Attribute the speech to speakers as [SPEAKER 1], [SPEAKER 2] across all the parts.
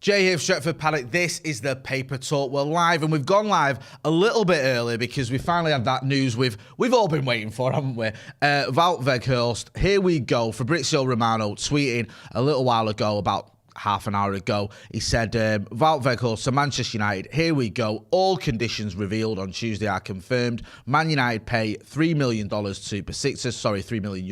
[SPEAKER 1] Jay here, Stretford, Paddock. This is the Paper Talk. We're live, and we've gone live a little bit early because we finally had that news we've all been waiting for, haven't we? Wout Weghorst, here we go. Fabrizio Romano tweeting a little while ago, about half an hour ago. He said, Wout Weghorst to Manchester United, here we go. All conditions revealed on Tuesday are confirmed. Man United pay $3 million to Besiktas, sorry, €3 million,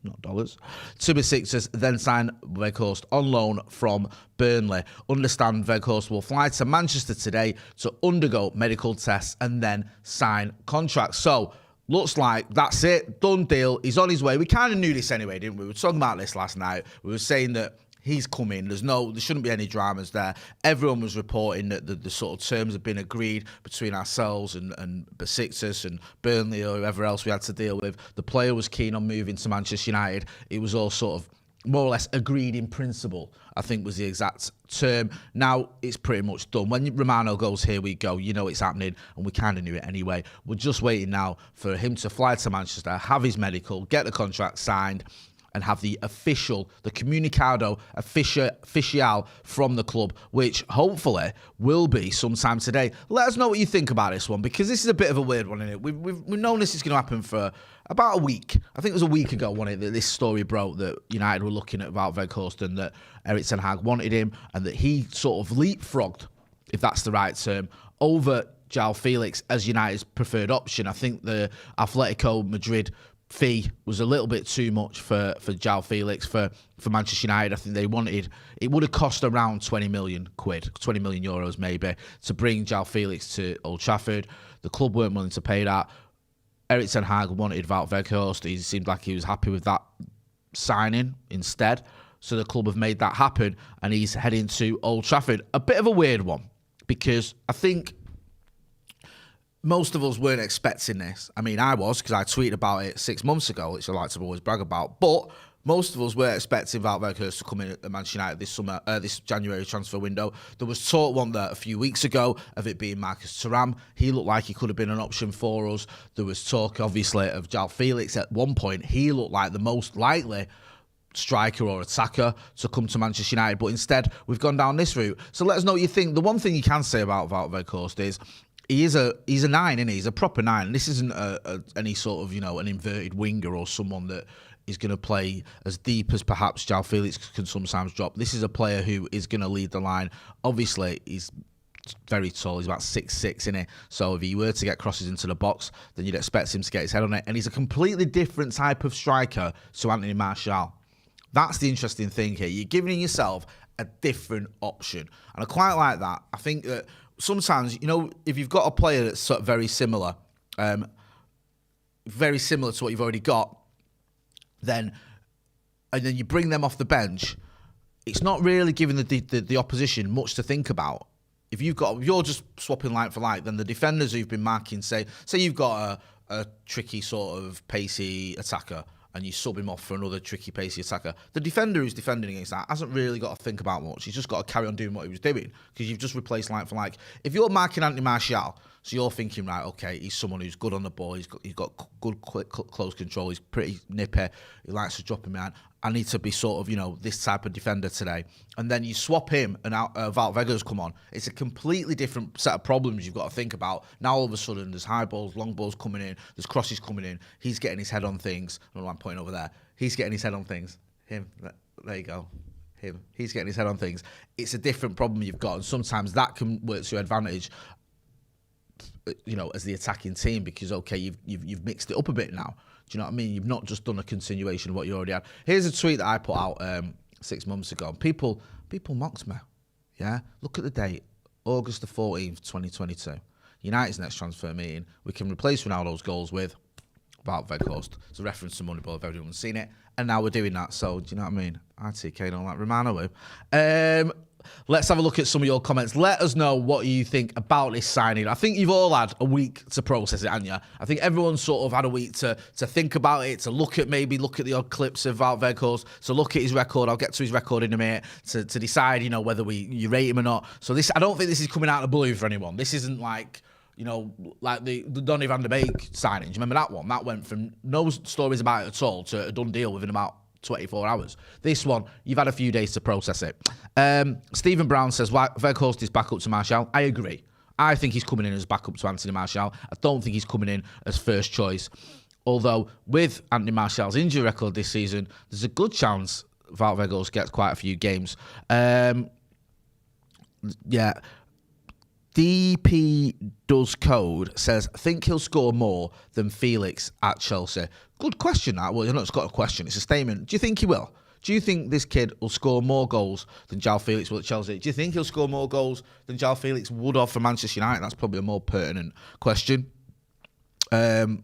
[SPEAKER 1] not dollars, to Besiktas, then sign Weghorst on loan from Burnley. Understand Weghorst will fly to Manchester today to undergo medical tests and then sign contracts. So, looks like that's it, done deal. He's on his way. We kind of knew this anyway, didn't we? We were talking about this last night. We were saying that he's coming. There shouldn't be any dramas there. Everyone was reporting that the sort of terms have been agreed between ourselves and Besiktas and Burnley or whoever else we had to deal with. The player was keen on moving to Manchester United. It was all sort of more or less agreed in principle, I think was the exact term. Now it's pretty much done. When Romano goes, here we go, you know it's happening, and we kind of knew it anyway. We're just waiting now for him to fly to Manchester, have his medical, get the contract signed, and have the comunicado official from the club, which hopefully will be sometime today. Let us know what you think about this one, because this is a bit of a weird one, isn't it? We've known this is going to happen for about a week. I think it was a week ago, wasn't it, that this story broke that United were looking at Wout Weghorst and that Erik ten Hag wanted him and that he sort of leapfrogged, if that's the right term, over João Felix as United's preferred option. I think the Atletico Madrid fee was a little bit too much for João Felix for Manchester United. I think they wanted, it would have cost around 20 million quid, 20 million euros maybe, to bring João Felix to Old Trafford. The club weren't willing to pay that. Erik ten Hag wanted Wout Weghorst. He seemed like he was happy with that signing instead. So the club have made that happen, and he's heading to Old Trafford. A bit of a weird one, because I think most of us weren't expecting this. I mean, I was, because I tweeted about it 6 months ago, which I like to always brag about. But most of us were expecting Wout Weghorst to come in at Manchester United this January transfer window. There was talk a few weeks ago of it being Marcus Thuram. He looked like he could have been an option for us. There was talk, obviously, of João Felix at one point. He looked like the most likely striker or attacker to come to Manchester United. But instead, we've gone down this route. So let us know what you think. The one thing you can say about Wout Weghorst is he's a 9, isn't he? He's a proper 9. This isn't any sort of, an inverted winger or someone that is going to play as deep as perhaps João Felix can sometimes drop. This is a player who is going to lead the line. Obviously, he's very tall. He's about 6'6", isn't he? So if he were to get crosses into the box, then you'd expect him to get his head on it. And he's a completely different type of striker to Anthony Martial. That's the interesting thing here. You're giving to a different option. And I quite like that. I think that sometimes, if you've got a player that's sort of very similar to what you've already got, and then you bring them off the bench, it's not really giving the opposition much to think about. If you're just swapping like for like, then the defenders who've been marking, say you've got a tricky sort of pacey attacker, and you sub him off for another tricky, pacey attacker, the defender who's defending against that hasn't really got to think about much. He's just got to carry on doing what he was doing, because you've just replaced like for like. If you're marking Anthony Martial, so you're thinking, right, okay, he's someone who's good on the ball, he's got good, quick, close control, he's pretty nippy, he likes to drop him out. I need to be sort of, this type of defender today. And then you swap him and Wout Weghorst come on. It's a completely different set of problems you've got to think about. Now all of a sudden there's high balls, long balls coming in, there's crosses coming in. He's getting his head on things. I don't know why I'm pointing over there. He's getting his head on things. Him, there you go. Him. He's getting his head on things. It's a different problem you've got, and sometimes that can work to your advantage, as the attacking team, because, okay, you've mixed it up a bit now. Do you know what I mean? You've not just done a continuation of what you already had. Here's a tweet that I put out 6 months ago. People mocked me. Yeah? Look at the date. August the 14th, 2022. United's next transfer meeting. We can replace Ronaldo's goals with Wout Weghorst. It's a reference to Moneyball if everyone's seen it. And now we're doing that. So, do you know what I mean? RTK don't like Romano. Let's have a look at some of your comments. Let us know what you think about this signing. I think you've all had a week to process it, haven't you? I think everyone's sort of had a week to think about it, to look at the odd clips of Wout Weghorst, to look at his record. I'll get to his record in a minute, to decide, whether you rate him or not. So I don't think this is coming out of the blue for anyone. This isn't like, like the Donny van der Beek signing. Do you remember that one? That went from no stories about it at all to a done deal within about 24 hours. This one, you've had a few days to process it. Stephen Brown says, Weghorst is back up to Martial. I agree. I think he's coming in as backup to Anthony Martial. I don't think he's coming in as first choice. Although, with Anthony Martial's injury record this season, there's a good chance Wout Weghorst gets quite a few games. DP Does Code says, think he'll score more than Felix at Chelsea. Good question, that. Well, it's got a question. It's a statement. Do you think he will? Do you think this kid will score more goals than João Felix will at Chelsea? Do you think he'll score more goals than João Felix would have for Manchester United? That's probably a more pertinent question. Santa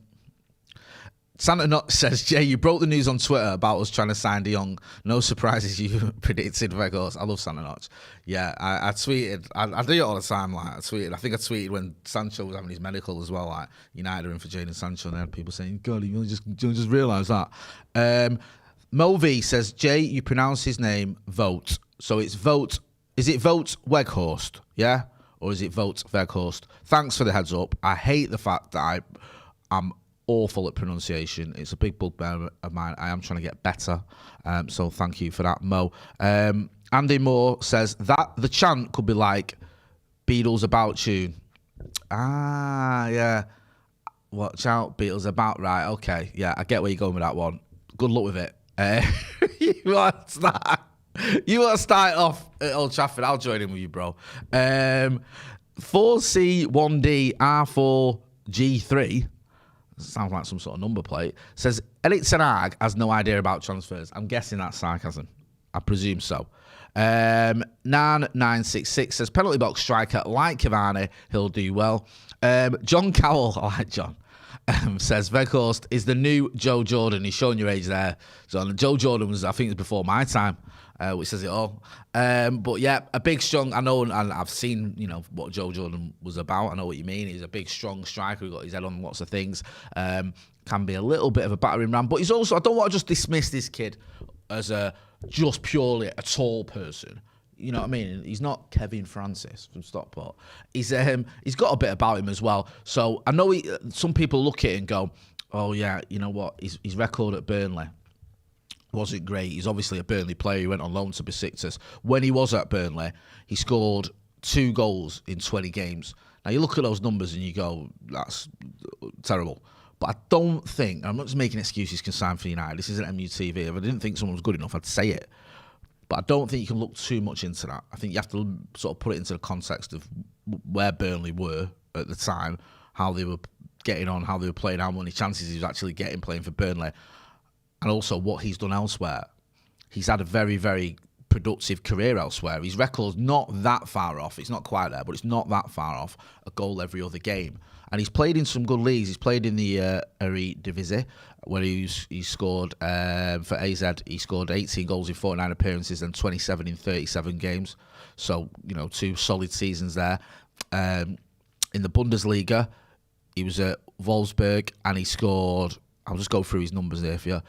[SPEAKER 1] Nut says, Jay, you broke the news on Twitter about us trying to sign De Jong. No surprises you predicted Weghorst. I love Santa Nut. Yeah, I tweeted. I do it all the time. Like, I think I tweeted when Sancho was having his medical as well. Like, United are in for Jadon Sancho. And there had people saying, God, you just realise that. Mo V says, Jay, you pronounce his name Vote. So it's Vote. Is it Vote Weghorst? Yeah? Or is it Vote Weghorst? Thanks for the heads up. I hate the fact that I'm awful at pronunciation. It's a big bugbear of mine. I am trying to get better. So thank you for that, Mo. Andy Moore says that the chant could be like Beatles About tune. Yeah. Watch out, Beatles About. Right, okay. Yeah, I get where you're going with that one. Good luck with it. You want to start off at Old Trafford? I'll join in with you, bro. 4C1D R4G3 sounds like some sort of number plate. Says Erik ten Hag has no idea about transfers. I'm guessing that's sarcasm. I presume so. 9966 says penalty box striker like Cavani, he'll do well. John Cowell, I like John. Says Weghorst is the new Joe Jordan. He's showing your age there, John. Joe Jordan was, I think, it was before my time, which says it all. But yeah, a big, strong. I know, and I've seen, what Joe Jordan was about. I know what you mean. He's a big, strong striker. He got his head on lots of things. Can be a little bit of a battering ram, but he's also. I don't want to just dismiss this kid as just purely a tall person. You know what I mean? He's not Kevin Francis from Stockport. He's got a bit about him as well. So I know some people look at it and go, oh yeah, you know what? His record at Burnley wasn't great. He's obviously a Burnley player. He went on loan to Besiktas. When he was at Burnley, he scored 2 goals in 20 games. Now you look at those numbers and you go, that's terrible. But I don't think, I'm not just making excuses can sign for United. This isn't MUTV. If I didn't think someone was good enough, I'd say it. But I don't think you can look too much into that. I think you have to sort of put it into the context of where Burnley were at the time, how they were getting on, how they were playing, how many chances he was actually getting playing for Burnley, and also what he's done elsewhere. He's had a very, very productive career elsewhere. His record's not that far off. It's not quite there, but it's not that far off. A goal every other game. And he's played in some good leagues. He's played in the Eredivisie, where he scored for AZ. He scored 18 goals in 49 appearances and 27 in 37 games. So, 2 solid seasons there. In the Bundesliga, he was at Wolfsburg and he scored, I'll just go through his numbers there for you.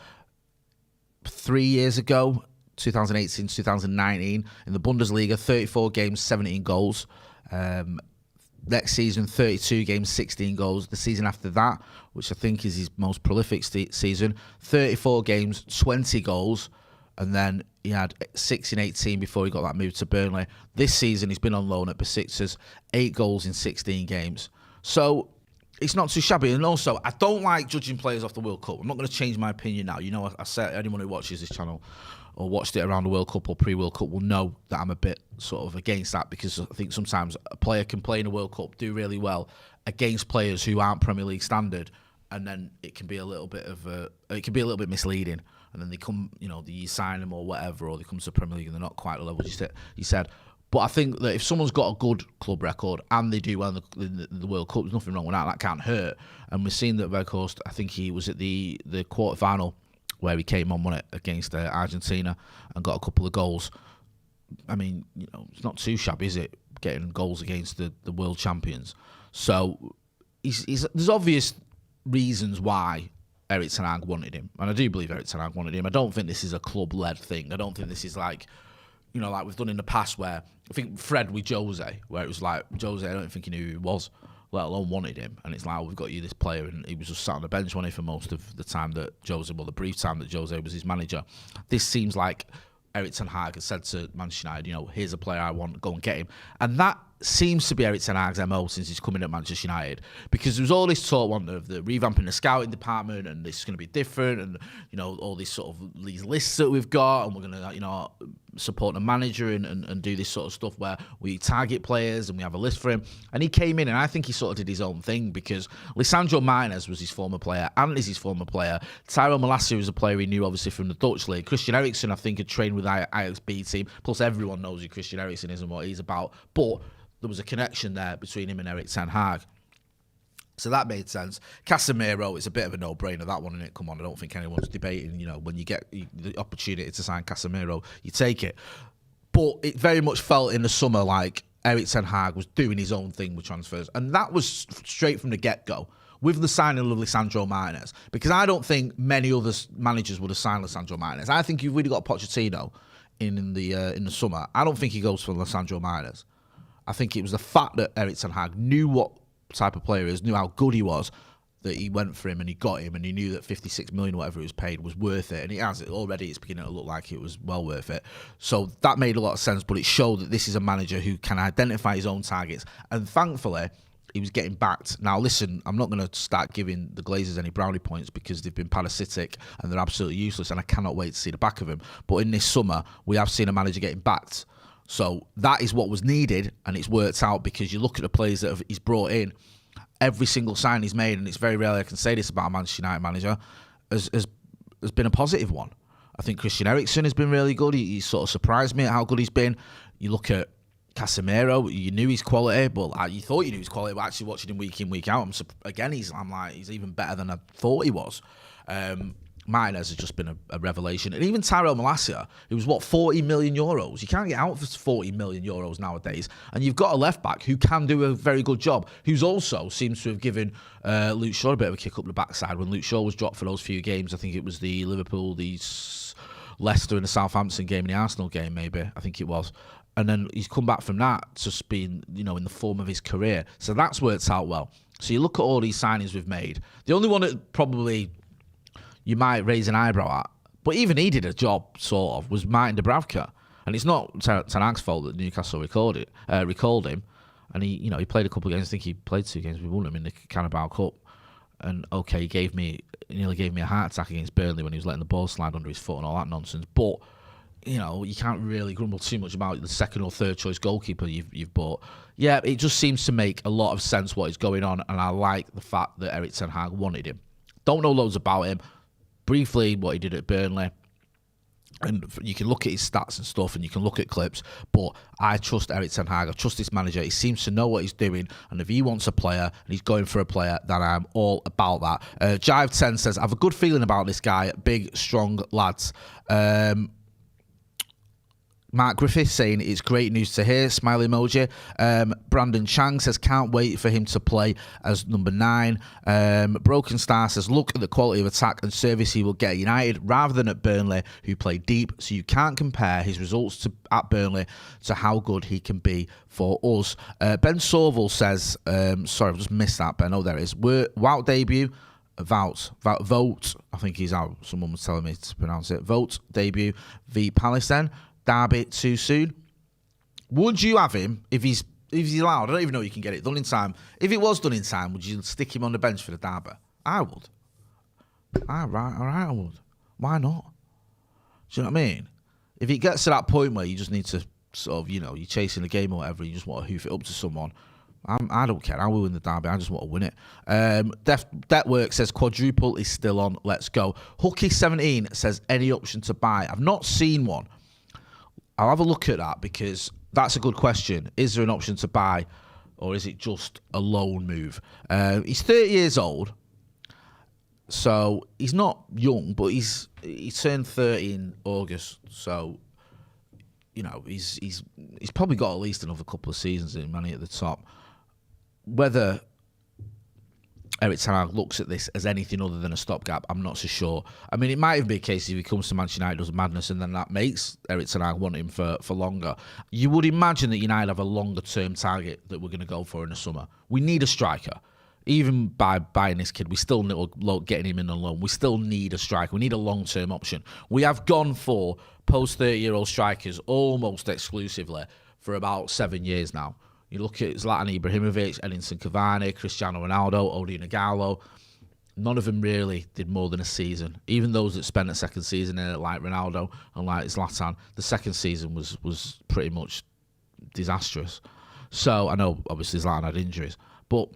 [SPEAKER 1] 3 years ago, 2018, 2019, in the Bundesliga, 34 games, 17 goals. Next season, 32 games, 16 goals. The season after that, which I think is his most prolific season, 34 games, 20 goals. And then he had 6 in 18 before he got that move to Burnley. This season, he's been on loan at Besiktas, 8 goals in 16 games. So it's not too shabby. And also, I don't like judging players off the World Cup. I'm not going to change my opinion now. I said anyone who watches this channel or watched it around the World Cup or pre-World Cup will know that I'm a bit sort of against that, because I think sometimes a player can play in a World Cup, do really well against players who aren't Premier League standard, and then it can be a little bit misleading. And then they come, you sign them or whatever, or they come to the Premier League and they're not quite the level you said. But I think that if someone's got a good club record and they do well in the World Cup, there's nothing wrong with that. That can't hurt. And we've seen that Weghorst, I think he was at the quarter-final where he came on, won it, against Argentina and got a couple of goals. I mean, it's not too shabby, is it, getting goals against the world champions? So there's obvious reasons why Erik ten Hag wanted him. And I do believe Erik ten Hag wanted him. I don't think this is a club-led thing. I don't think this is like we've done in the past, where I think Fred with Jose, where it was like, Jose, I don't think he knew who he was. let alone wanted him. And it's like, oh, we've got you this player, and he was just sat on the bench, wasn't he, for most of the time that Jose, well, the brief time that Jose was his manager. This seems like Erik ten Hag has said to Manchester United, here's a player I want, go and get him. And that seems to be Erik ten Hag's MO since he's coming at Manchester United, because there was all this talk of the revamping the scouting department, and this is going to be different, and all these sort of these lists that we've got, and we're going to support the manager and do this sort of stuff where we target players and we have a list for him. And he came in, and I think he sort of did his own thing, because Lisandro Martinez was his former player and is his former player. Tyrell Malacia was a player he knew obviously from the Dutch league. Christian Eriksen, I think, had trained with Ajax B team, plus everyone knows who Christian Eriksen is and what he's about, but there was a connection there between him and Erik ten Hag. So that made sense. Casemiro is a bit of a no-brainer, that one, isn't it? Come on, I don't think anyone's debating, when you get the opportunity to sign Casemiro, you take it. But it very much felt in the summer like Erik ten Hag was doing his own thing with transfers. And that was straight from the get-go, with the signing of Lisandro Martinez. Because I don't think many other managers would have signed Lisandro Martinez. I think you've really got Pochettino in the summer. I don't think he goes for Lisandro Martinez. I think it was the fact that Erik ten Hag knew what type of player he is, knew how good he was, that he went for him and he got him, and he knew that 56 million, whatever he was paid, was worth it. And he has it already. It's beginning to look like it was well worth it. So that made a lot of sense, but it showed that this is a manager who can identify his own targets. And thankfully, he was getting backed. Now, listen, I'm not going to start giving the Glazers any brownie points because they've been parasitic and they're absolutely useless, and I cannot wait to see the back of him. But in this summer, we have seen a manager getting backed. So that is what was needed, and it's worked out, because you look at the players that he's brought in, every single sign he's made, and it's very rarely I can say this about a Manchester United manager, has been a positive one. I think Christian Eriksen has been really good. He sort of surprised me at how good he's been. You look at Casemiro, you knew his quality, but you thought you knew his quality, but actually watching him week in, week out, I'm like, he's even better than I thought he was. Martinez has just been a revelation. And even Tyrell Malacia, who was, 40 million euros. You can't get out for 40 million euros nowadays. And you've got a left-back who can do a very good job, who's also seems to have given Luke Shaw a bit of a kick up the backside. When Luke Shaw was dropped for those few games, I think it was the Liverpool, the Leicester and the Southampton game, and the Arsenal game, maybe, I think it was. And then he's come back from that, just being, in the form of his career. So that's worked out well. So you look at all these signings we've made. The only one that probably you might raise an eyebrow at, but even he did a job, sort of, was Martin Dubravka. And it's not ten Hag's fault that Newcastle recalled him. And he played a couple of games. I think he played 2 games. We won him in the Carabao Cup. And okay, he nearly gave me a heart attack against Burnley when he was letting the ball slide under his foot and all that nonsense. But you can't really grumble too much about the second or third choice goalkeeper you've bought. Yeah, it just seems to make a lot of sense what is going on, and I like the fact that Erik ten Hag wanted him. Don't know loads about him. Briefly, what he did at Burnley, and you can look at his stats and stuff, and you can look at clips, but I trust Erik ten Hag. I trust this manager. He seems to know what he's doing, and if he wants a player and he's going for a player, then I'm all about that. Jive 10 says, I have a good feeling about this guy. Big, strong lads. Mark Griffith saying it's great news to hear, smiley emoji. Brandon Chang says can't wait for him to play as number 9. Broken Star says look at the quality of attack and service he will get at United rather than at Burnley, who play deep, so you can't compare his results at Burnley to how good he can be for us. Ben Sorville says, sorry, I've just missed that, Ben. Oh, there it is. Wout debut. Vote, I think he's out. Someone was telling me to pronounce it. Vote debut v Palace then. Derby too soon. Would you have him if he's allowed? I don't even know if you can get it done in time. If it was done in time, would you stick him on the bench for the Derby? I would. All right, I would. Why not? Do you know what I mean? If it gets to that point where you just need to sort of, you're chasing the game or whatever, you just want to hoof it up to someone, I don't care. I will win the Derby. I just want to win it. Detwork says quadruple is still on. Let's go. Hooky17 says any option to buy. I've not seen one. I'll have a look at that because that's a good question. Is there an option to buy, or is it just a loan move? He's 30 years old, so he's not young, but he turned 30 in August, so he's probably got at least another couple of seasons in money at the top. Whether Erik ten Hag looks at this as anything other than a stopgap. I'm not so sure. I mean, it might even be a case if he comes to Manchester United, does madness, and then that makes Erik ten Hag want him for longer. You would imagine that United have a longer-term target that we're going to go for in the summer. We need a striker. Even by buying this kid, we still need getting him in on loan. We still need a striker. We need a long-term option. We have gone for post-30-year-old strikers almost exclusively for about 7 years now. You look at Zlatan Ibrahimovic, Edinson Cavani, Cristiano Ronaldo, Odi Nagalo. None of them really did more than a season. Even those that spent a second season in it, like Ronaldo and like Zlatan, the second season was pretty much disastrous. So I know obviously Zlatan had injuries, but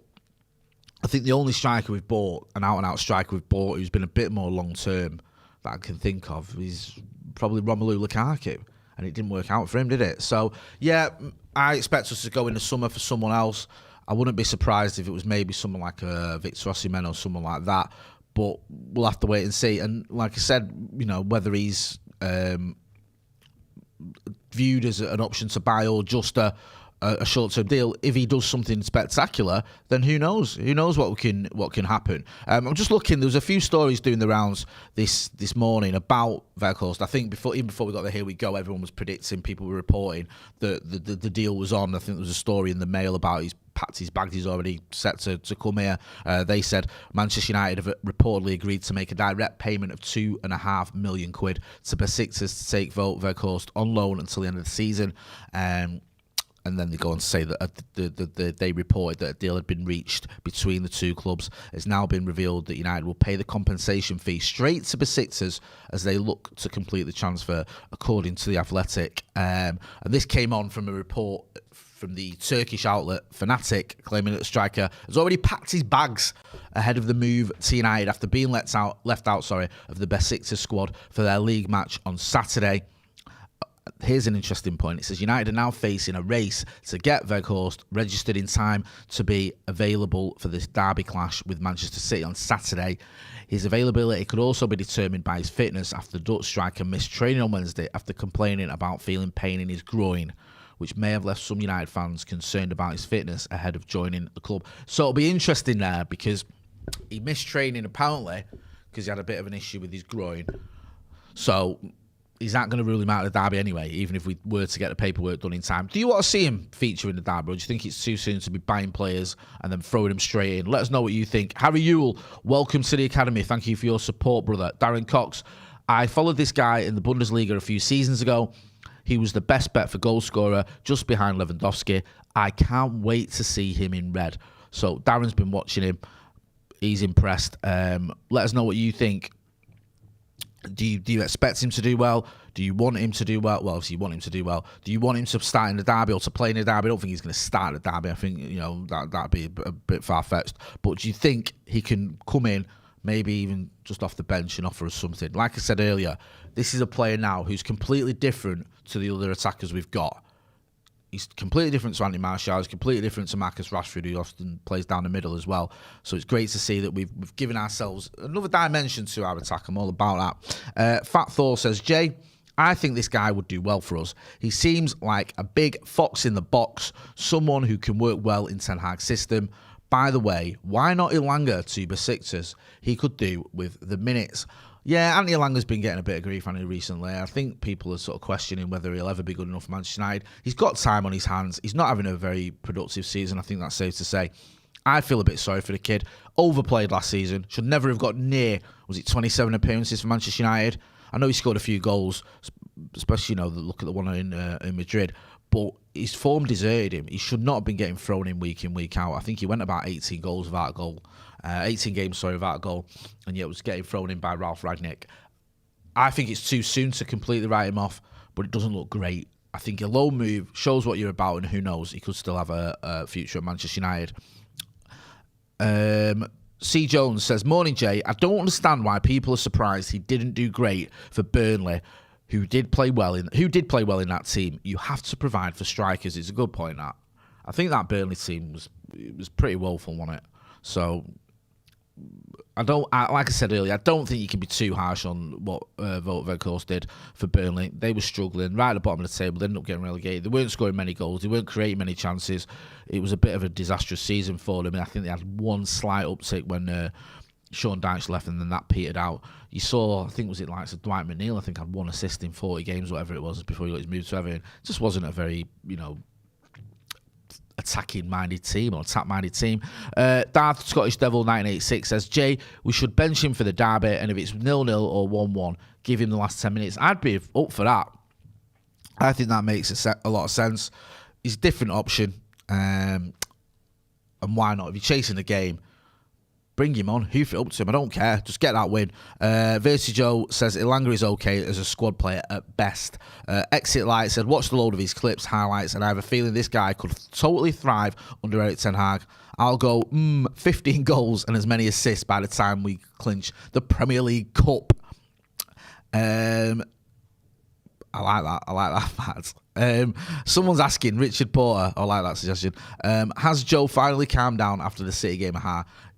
[SPEAKER 1] I think the only striker we've bought, an out-and-out striker we've bought who's been a bit more long-term that I can think of is probably Romelu Lukaku. And it didn't work out for him, did it? So, yeah, I expect us to go in the summer for someone else. I wouldn't be surprised if it was maybe someone like Victor Osimhen or someone like that. But we'll have to wait and see. And like I said, whether he's viewed as an option to buy or just a short-term deal, if he does something spectacular, then who knows? Who knows what can happen? I'm just looking. There was a few stories doing the rounds this morning about Weghorst. I think even before we got the Here We Go, everyone was predicting, people were reporting that the deal was on. I think there was a story in the Mail about he's packed his bags, he's already set to come here. They said Manchester United have reportedly agreed to make a direct payment of £2.5 million to Besiktas to take Wout Weghorst on loan until the end of the season. And then they go on to say that they reported that a deal had been reached between the two clubs. It's now been revealed that United will pay the compensation fee straight to Besiktas as they look to complete the transfer, according to The Athletic. And this came on from a report from the Turkish outlet Fanatic, claiming that the striker has already packed his bags ahead of the move to United after being left out of the Besiktas squad for their league match on Saturday. Here's an interesting point. It says United are now facing a race to get Weghorst registered in time to be available for this derby clash with Manchester City on Saturday. His availability could also be determined by his fitness after the Dutch striker missed training on Wednesday after complaining about feeling pain in his groin, which may have left some United fans concerned about his fitness ahead of joining the club. So it'll be interesting there because he missed training apparently because he had a bit of an issue with his groin. So he's not going to rule him out of the derby anyway, even if we were to get the paperwork done in time. Do you want to see him feature in the derby, or do you think it's too soon to be buying players and then throwing them straight in? Let us know what you think. Harry Ewell, welcome to the academy. Thank you for your support, brother. Darren Cox, I followed this guy in the Bundesliga a few seasons ago. He was the best bet for goal scorer, just behind Lewandowski. I can't wait to see him in red. So Darren's been watching him. He's impressed. Let us know what you think. Do you expect him to do well? Do you want him to do well? Well, obviously you want him to do well. Do you want him to start in the derby or to play in the derby? I don't think he's going to start the derby. I think that'd be a bit far-fetched. But do you think he can come in, maybe even just off the bench, and offer us something? Like I said earlier, this is a player now who's completely different to the other attackers we've got. He's completely different to Anthony Martial. He's completely different to Marcus Rashford, who often plays down the middle as well. So it's great to see that we've given ourselves another dimension to our attack. I'm all about that. Fat Thor says, Jay, I think this guy would do well for us. He seems like a big fox in the box, someone who can work well in Ten Hag's system. By the way, why not Elanga to Besiktas? He could do with the minutes. Yeah, Anthony Elanga's been getting a bit of grief on him recently. I think people are sort of questioning whether he'll ever be good enough for Manchester United. He's got time on his hands. He's not having a very productive season. I think that's safe to say. I feel a bit sorry for the kid. Overplayed last season. Should never have got near, was it 27 appearances for Manchester United? I know he scored a few goals, especially, look at the one in Madrid. But his form deserted him. He should not have been getting thrown in, week out. I think he went about 18 games without a goal, and yet was getting thrown in by Ralph Rangnick. I think it's too soon to completely write him off, but it doesn't look great. I think a low move shows what you're about, and who knows, he could still have a future at Manchester United. C. Jones says, Morning, Jay. I don't understand why people are surprised he didn't do great for Burnley, who did play well in that team. You have to provide for strikers. It's a good point, that. I think that Burnley team was pretty woeful, wasn't it? So like I said earlier, I don't think you can be too harsh on what Wout Weghorst did for Burnley. They were struggling right at the bottom of the table. They ended up getting relegated. They weren't scoring many goals. They weren't creating many chances. It was a bit of a disastrous season for them. And I think they had one slight uptick when Sean Dyche left, and then that petered out. You saw, I think, was it like Dwight McNeil, I think, had 1 assist in 40 games, whatever it was, before he got his move to Everton. It just wasn't a very, attacking-minded team or attack-minded team. Darth Scottish Devil 1986 says, Jay, we should bench him for the derby, and if it's 0-0 or 1-1, give him the last 10 minutes. I'd be up for that. I think that makes a lot of sense. He's a different option, and why not? If you're chasing the game, bring him on, hoof it up to him. I don't care. Just get that win. Vertigo says Elanga is okay as a squad player at best. Exit Light said, watched a load of his clips, highlights, and I have a feeling this guy could totally thrive under Erik ten Hag. I'll go 15 goals and as many assists by the time we clinch the Premier League Cup. I like that fact. Someone's asking, Richard Porter, I like that suggestion, has Joe finally calmed down after the City game?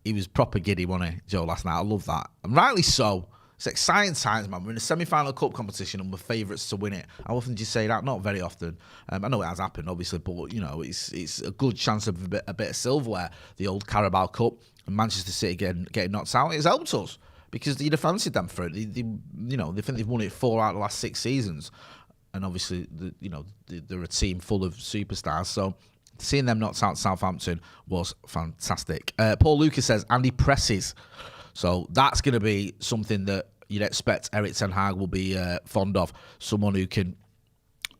[SPEAKER 1] He was proper giddy, wasn't he, Joe, last night? I love that. And rightly so. It's exciting times, man. We're in a semi-final cup competition and we're favourites to win it. How often do you say that? Not very often. I know it has happened, obviously, but, it's a good chance of a bit of silverware. The old Carabao Cup and Manchester City getting knocked out. It's helped us because you'd have fancied them for it. They think they've won it 4 out of the last 6 seasons. And obviously, they're a team full of superstars. So seeing them knocked out Southampton was fantastic. Paul Lucas says, Andy presses. So that's going to be something that you'd expect Erik ten Hag will be fond of. Someone who can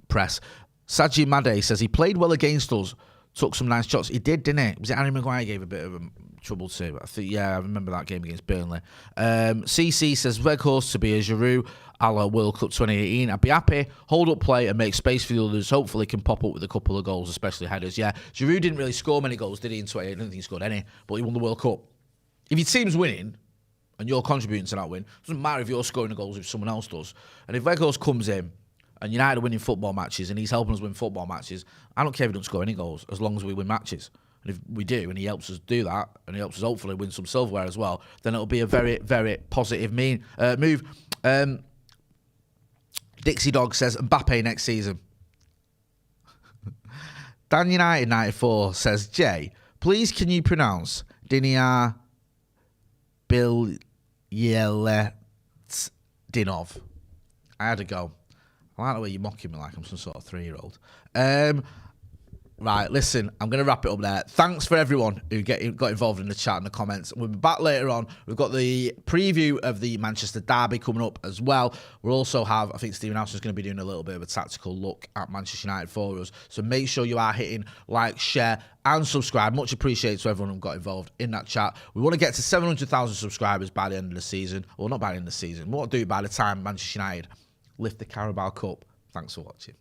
[SPEAKER 1] press. Saji Made says, he played well against us. Took some nice shots. He did, didn't he? Was it Harry Maguire gave a bit of trouble to? I think, I remember that game against Burnley. CC says, Weghorst to be a Giroud a la World Cup 2018. I'd be happy, hold up play and make space for the others. Hopefully can pop up with a couple of goals, especially headers. Yeah, Giroud didn't really score many goals, did he, in 2018? I don't think he scored any, but he won the World Cup. If your team's winning and you're contributing to that win, it doesn't matter if you're scoring the goals if someone else does. And if Weghorst comes in and United are winning football matches and he's helping us win football matches, I don't care if he doesn't score any goals as long as we win matches. And if we do, and he helps us do that, and he helps us hopefully win some silverware as well, then it'll be a very, very positive move. Dixie Dog says, Mbappe next season. Dan United 94 says, Jay, please can you pronounce Dinia Bilyeletdinov? I had to go. I like the way you're mocking me like I'm some sort of 3-year-old. Right, listen, I'm going to wrap it up there. Thanks for everyone who got involved in the chat and the comments. We'll be back later on. We've got the preview of the Manchester derby coming up as well. We'll also have, I think Stephen House is going to be doing a little bit of a tactical look at Manchester United for us. So make sure you are hitting like, share and subscribe. Much appreciated to everyone who got involved in that chat. We want to get to 700,000 subscribers by the end of the season. Well, not by the end of the season. We want to do it by the time Manchester United lift the Carabao Cup. Thanks for watching.